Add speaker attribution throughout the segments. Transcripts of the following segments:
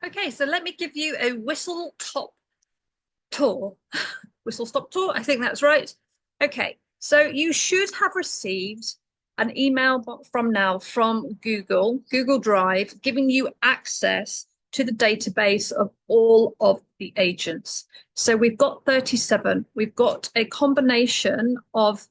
Speaker 1: Okay, so let me give you a whistle top tour. Whistle stop tour, I think that's right. Okay, so you should have received an email from now from Google Drive, giving you access to the database of all of the agents. So we've got 37. We've got a combination of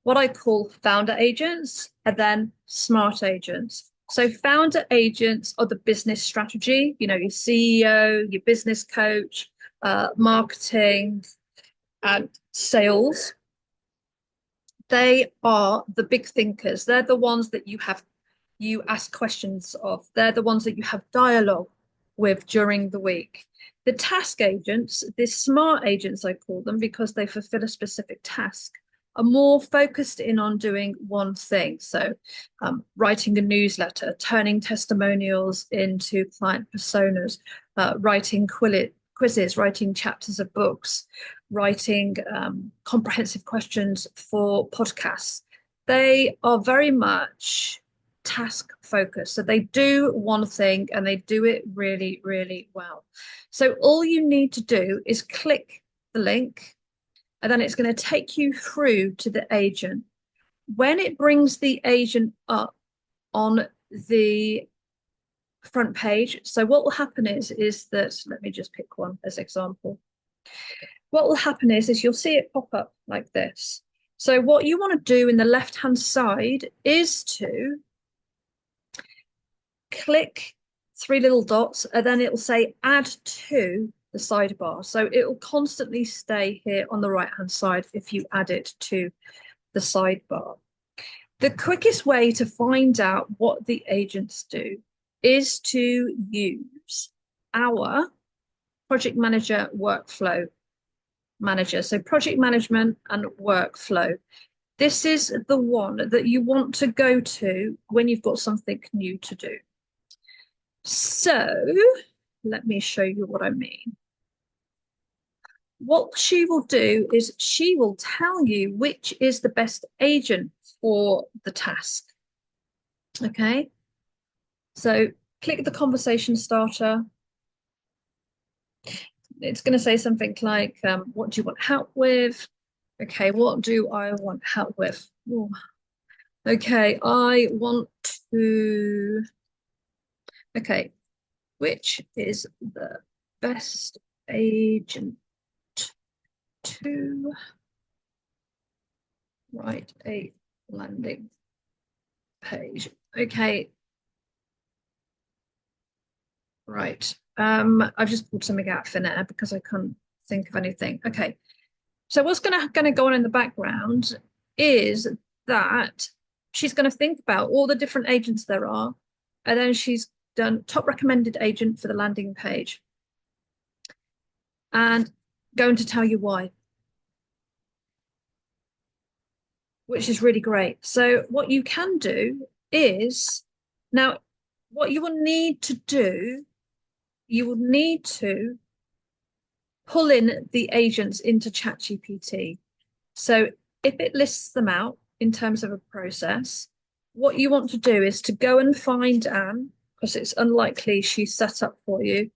Speaker 1: what I call founder agents and then smart agents. So founder agents are the business strategy, your CEO, your business coach, marketing, and sales. They are the big thinkers. They're the ones that you ask questions of. They're the ones that you have dialogue with during the week. The task agents, the smart agents, I call them because they fulfill a specific task, are more focused in on doing one thing. So writing a newsletter, turning testimonials into client personas, writing quizzes, writing chapters of books, writing comprehensive questions for podcasts. They are very much task focused. So they do one thing and they do it really, really well. So all you need to do is click the link and then it's going to take you through to the agent. When it brings the agent up on the front page, so what will happen is that, let me just pick one as example. What will happen is you'll see it pop up like this. So what you want to do in the left-hand side is to click three little dots and then it will say add to the sidebar. So it will constantly stay here on the right-hand side if you add it to the sidebar. The quickest way to find out what the agents do is to use our project manager workflow manager. So project management and workflow. This is the one that you want to go to when you've got something new to do. So let me show you what I mean. What she will do is she will tell you which is the best agent for the task. Okay. So click the conversation starter. It's going to say something like, what do you want help with? Okay, what do I want help with? Ooh. Okay, I want to, okay, which is the best agent to write a landing page? Okay, right. I've just pulled something out of thin air because I couldn't think of anything. Okay, so what's gonna go on in the background is that she's going to think about all the different agents there are, and then she's done top recommended agent for the landing page and going to tell you why, which is really great. So what you can do is now what you will need to do, you will need to pull in the agents into ChatGPT. So if it lists them out in terms of a process, what you want to do is to go and find Anne, because it's unlikely she's set up for you.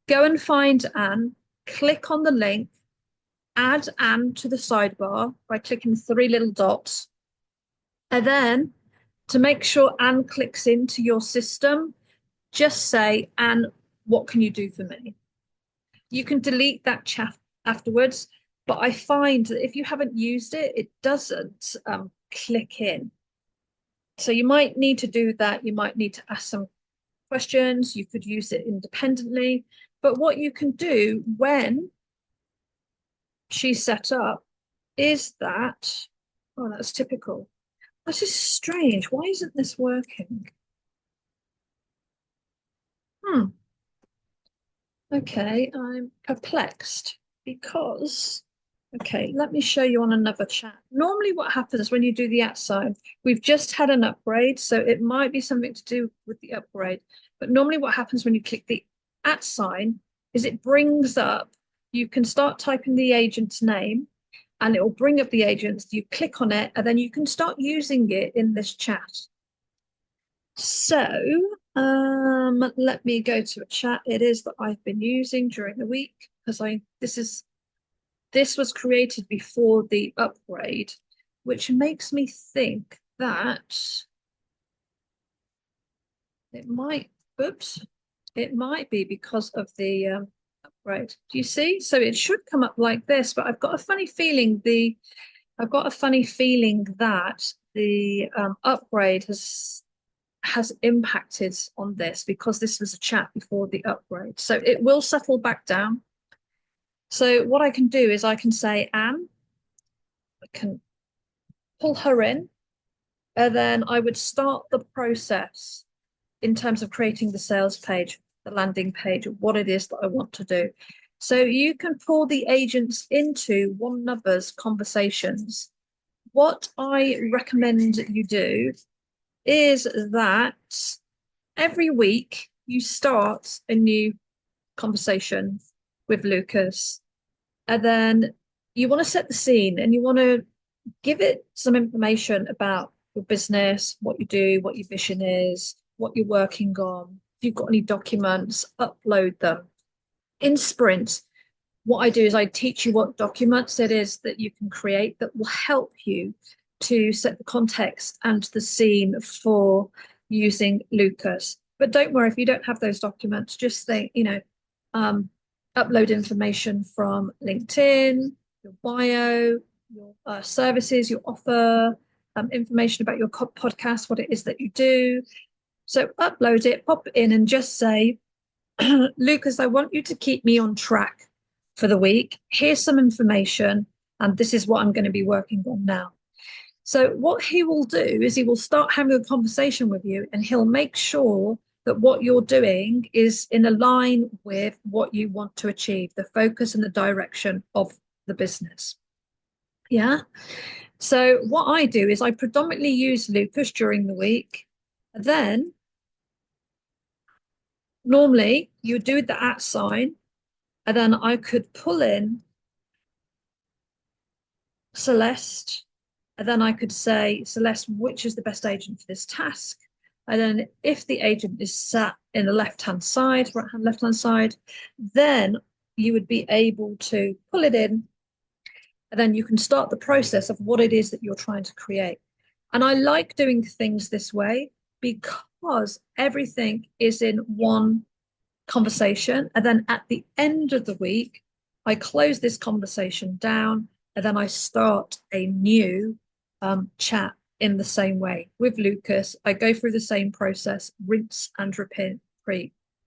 Speaker 1: Go and find Anne, click on the link, add Anne to the sidebar by clicking three little dots. And then to make sure Anne clicks into your system, just say, Anne, what can you do for me? You can delete that chat afterwards, but I find that if you haven't used it, it doesn't click in. So you might need to do that. You might need to ask some questions. You could use it independently. But what you can do when she's set up is that, oh, that's typical. This is strange. Why isn't this working? Okay, I'm perplexed because, okay, let me show you on another chat. Normally what happens when you do the @ sign, we've just had an upgrade, so it might be something to do with the upgrade. But normally what happens when you click the @ sign is it brings up, you can start typing the agent's name and it will bring up the agents. You click on it and then you can start using it in this chat. So, Let me go to a chat it is that I've been using during the week because this was created before the upgrade, which makes me think that it might, oops, it might be because of the upgrade. Do you see? So it should come up like this, but I've got a funny feeling that the upgrade has impacted on this because this was a chat before the upgrade. So it will settle back down. So what I can do is I can say Anne, I can pull her in, and then I would start the process in terms of creating the sales page, the landing page, what it is that I want to do. So you can pull the agents into one another's conversations. What I recommend you do is that every week you start a new conversation with Lucas, and then you want to set the scene and you want to give it some information about your business, what you do, what your vision is, what you're working on. If you've got any documents, upload them. In Sprint, what I do is I teach you what documents it is that you can create that will help you to set the context and the scene for using Lucas. But don't worry if you don't have those documents, just think, upload information from LinkedIn, your bio, your services, your offer, information about your podcast, what it is that you do. So upload it, pop it in, and just say, Lucas, I want you to keep me on track for the week. Here's some information, and this is what I'm going to be working on now. So what he will do is he will start having a conversation with you, and he'll make sure that what you're doing is in a line with what you want to achieve, the focus and the direction of the business. Yeah. So what I do is I predominantly use Lucas during the week. Then normally you do the @ sign, and then I could pull in Celeste, and then I could say, Celeste, which is the best agent for this task? And then if the agent is sat in the left-hand side, right-hand, left-hand side, then you would be able to pull it in, and then you can start the process of what it is that you're trying to create. And I like doing things this way because everything is in one conversation. And then at the end of the week, I close this conversation down, and then I start a new chat in the same way with Lucas. I go through the same process, rinse and repeat,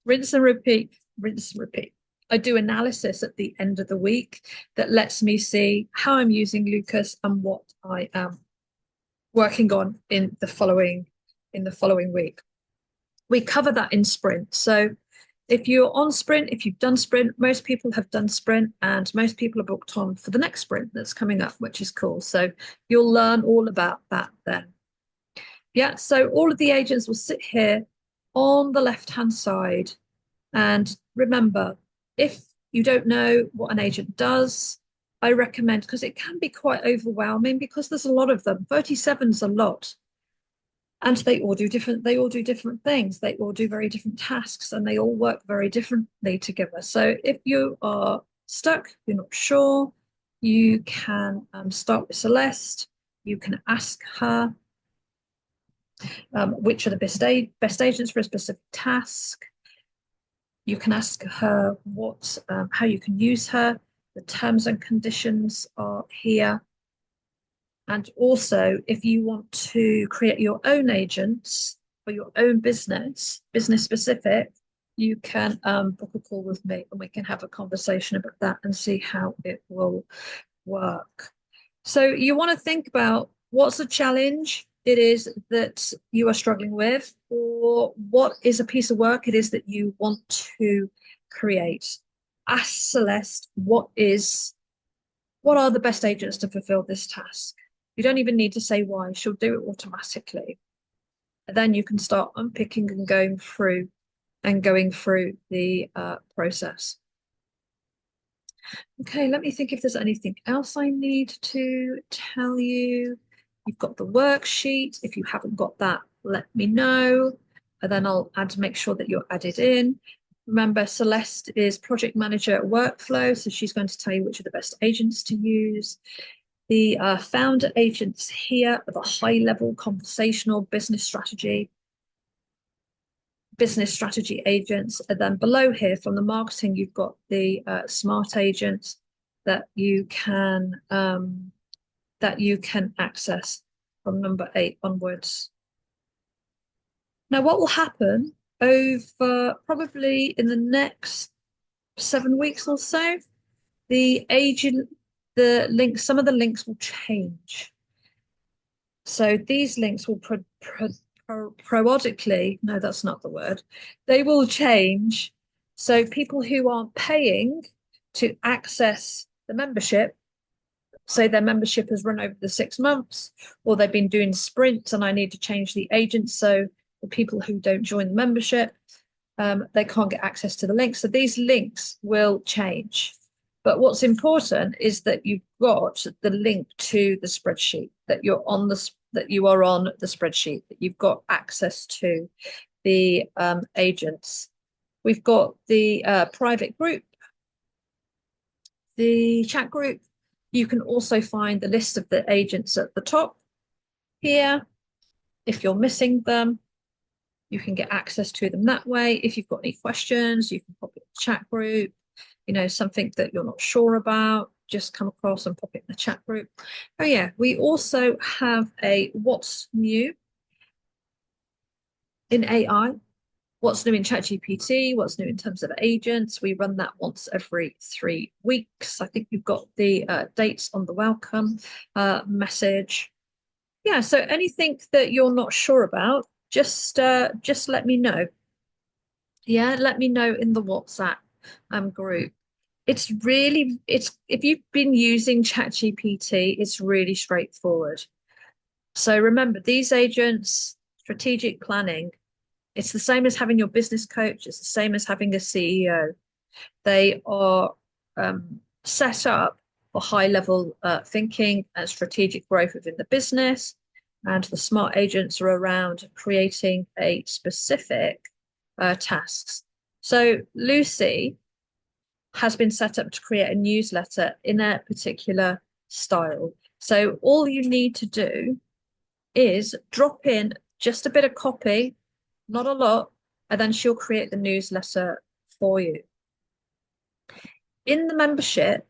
Speaker 1: rinse and repeat, rinse and repeat. I do analysis at the end of the week that lets me see how I'm using Lucas and what I am working on in the following week. We cover that in Sprint. So if you're on Sprint, if you've done Sprint, most people have done Sprint, and most people are booked on for the next Sprint that's coming up, which is cool. So you'll learn all about that then. Yeah, so all of the agents will sit here on the left-hand side. And remember, if you don't know what an agent does, I recommend, because it can be quite overwhelming because there's a lot of them. 37's a lot. And they all do different things. They all do very different tasks, and they all work very differently together. So if you are stuck, you're not sure, you can start with Celeste. You can ask her which are the best agents for a specific task. You can ask her how you can use her. The terms and conditions are here. And also, if you want to create your own agents for your own business specific, you can book a call with me and we can have a conversation about that and see how it will work. So you want to think about what's the challenge it is that you are struggling with, or what is a piece of work it is that you want to create. Ask Celeste what are the best agents to fulfill this task. You don't even need to say why, she'll do it automatically. And then you can start unpicking and going through the process. Okay, let me think if there's anything else I need to tell you. You've got the worksheet. If you haven't got that, let me know. and then I'll make sure that you're added in. Remember, Celeste is project manager at Workflow, so she's going to tell you which are the best agents to use. The founder agents here are the high-level conversational business strategy agents. And then below here from the marketing, you've got the smart agents that you can access from number 8 onwards. Now, what will happen over probably in the next 7 weeks or so, some of the links will change. So these links will periodically, no, that's not the word. They will change. So people who aren't paying to access the membership, say their membership has run over the 6 months, or they've been doing sprints and I need to change the agent. So the people who don't join the membership, they can't get access to the links. So these links will change. But what's important is that you've got the link to the spreadsheet, that you are on the spreadsheet, that you've got access to the agents. We've got the private group, the chat group. You can also find the list of the agents at the top here. If you're missing them, you can get access to them that way. If you've got any questions, you can pop it in the chat group. You know, something that you're not sure about, just come across and pop it in the chat group. Oh yeah, we also have a what's new in AI, what's new in ChatGPT, what's new in terms of agents. We run that once every 3 weeks. I think you've got the dates on the welcome message. Yeah, so anything that you're not sure about, just let me know. Yeah, let me know in the WhatsApp group. It's if you've been using ChatGPT, it's really straightforward. So remember, these agents, strategic planning, it's the same as having your business coach. It's the same as having a CEO. They are set up for high-level thinking and strategic growth within the business. And the smart agents are around creating a specific tasks. So Lucy has been set up to create a newsletter in a particular style. So all you need to do is drop in just a bit of copy, not a lot, and then she'll create the newsletter for you. In the membership,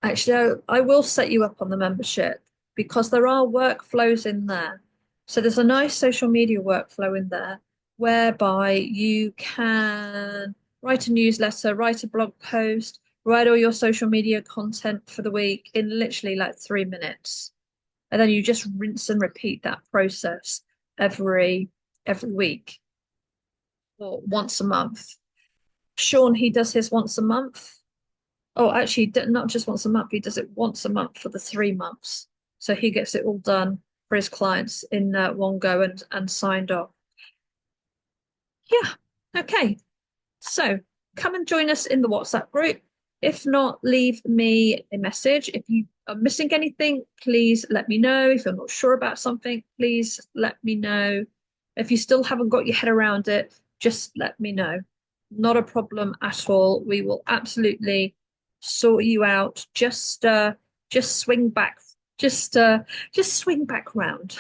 Speaker 1: actually, I will set you up on the membership because there are workflows in there. So there's a nice social media workflow in there whereby you can write a newsletter, write a blog post, write all your social media content for the week in literally like 3 minutes. And then you just rinse and repeat that process every week or once a month. Sean, he does his once a month. Oh, actually, not just once a month, he does it once a month for the 3 months. So he gets it all done for his clients in one go and signed off. Yeah, okay. So come and join us in the WhatsApp group. If not, leave me a message. If you are missing anything, please let me know. If you're not sure about something, please let me know. If you still haven't got your head around it, just let me know. Not a problem at all. We will absolutely sort you out. Just swing back. Just swing back round.